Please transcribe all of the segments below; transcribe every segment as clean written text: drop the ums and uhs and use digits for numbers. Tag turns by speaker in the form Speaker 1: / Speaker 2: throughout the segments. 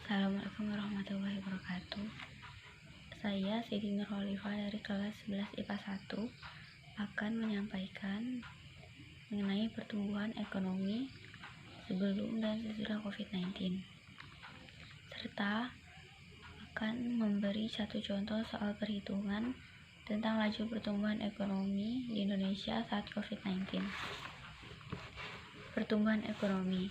Speaker 1: Assalamualaikum warahmatullahi wabarakatuh. Saya Siti Nurholifah dari kelas 11 IPA 1 akan menyampaikan mengenai pertumbuhan ekonomi sebelum dan sesudah COVID-19, serta akan memberi satu contoh soal perhitungan tentang laju pertumbuhan ekonomi di Indonesia saat COVID-19. Pertumbuhan ekonomi.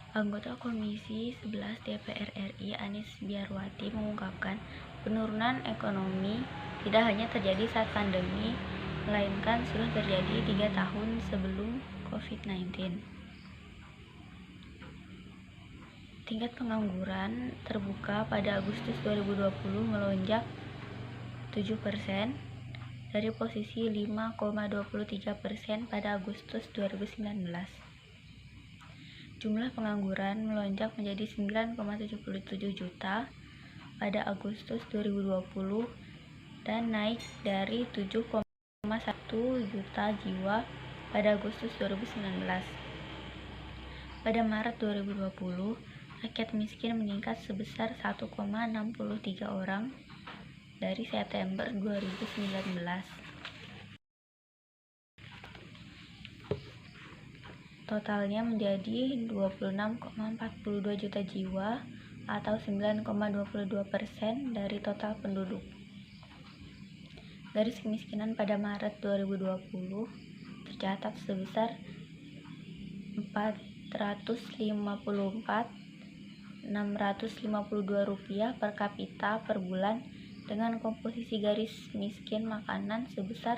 Speaker 1: Anggota Komisi 11 DPR RI Anis Biarwati mengungkapkan penurunan ekonomi tidak hanya terjadi saat pandemi, melainkan sudah terjadi 3 tahun sebelum COVID-19. Tingkat pengangguran terbuka pada Agustus 2020 melonjak 7% dari posisi 5,23% pada Agustus 2019. Jumlah pengangguran melonjak menjadi 9,77 juta pada Agustus 2020 dan naik dari 7,1 juta jiwa pada Agustus 2019. Pada Maret 2020, rakyat miskin meningkat sebesar 1,63 orang dari September 2019. Totalnya menjadi 26,42 juta jiwa atau 9,22% dari total penduduk. Garis kemiskinan pada Maret 2020 tercatat sebesar Rp454.652 per kapita per bulan, dengan komposisi garis miskin makanan sebesar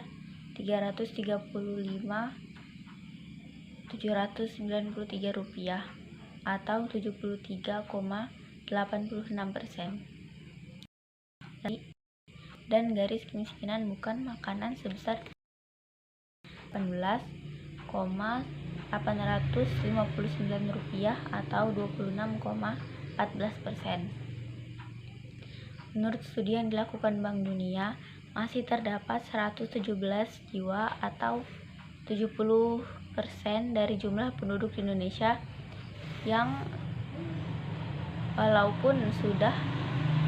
Speaker 1: Rp335.793 atau 73,86%, dan garis kemiskinan bukan makanan sebesar Rp18.859 atau 26,14%. Menurut studi yang dilakukan Bank Dunia, masih terdapat 117 jiwa atau 70% dari jumlah penduduk di Indonesia yang walaupun sudah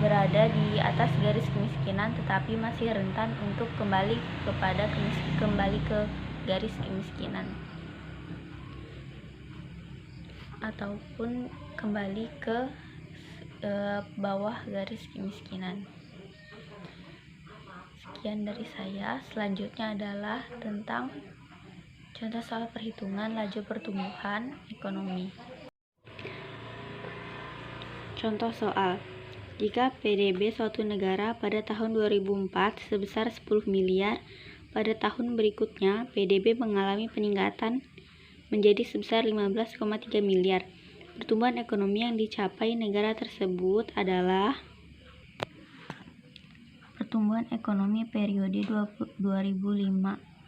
Speaker 1: berada di atas garis kemiskinan tetapi masih rentan untuk kembali ke garis kemiskinan ataupun kembali ke bawah garis kemiskinan. Sekian dari saya. Selanjutnya adalah tentang contoh soal perhitungan laju pertumbuhan ekonomi. Contoh soal: jika PDB suatu negara pada tahun 2004 sebesar 10 miliar, pada tahun berikutnya PDB mengalami peningkatan menjadi sebesar 15,3 miliar. Pertumbuhan ekonomi yang dicapai negara tersebut adalah pertumbuhan ekonomi periode 2005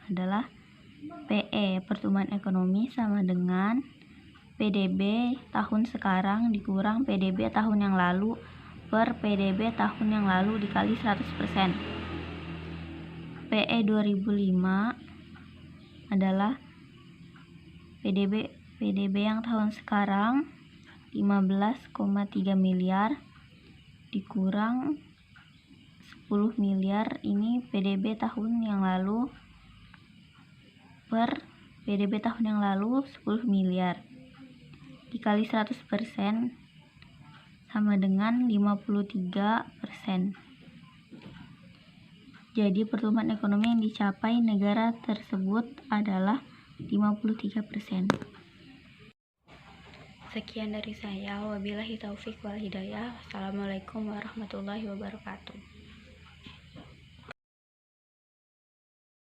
Speaker 1: adalah PE, pertumbuhan ekonomi sama dengan PDB tahun sekarang dikurang PDB tahun yang lalu per PDB tahun yang lalu dikali 100%. PE 2005 adalah PDB yang tahun sekarang 15,3 miliar dikurang 10 miliar, ini PDB tahun yang lalu per PDB tahun yang lalu 10 miliar dikali 100% sama dengan 53%. Jadi pertumbuhan ekonomi yang dicapai negara tersebut adalah 53%. Sekian dari saya. Wabillahi taufik wal hidayah. Wassalamualaikum warahmatullahi wabarakatuh.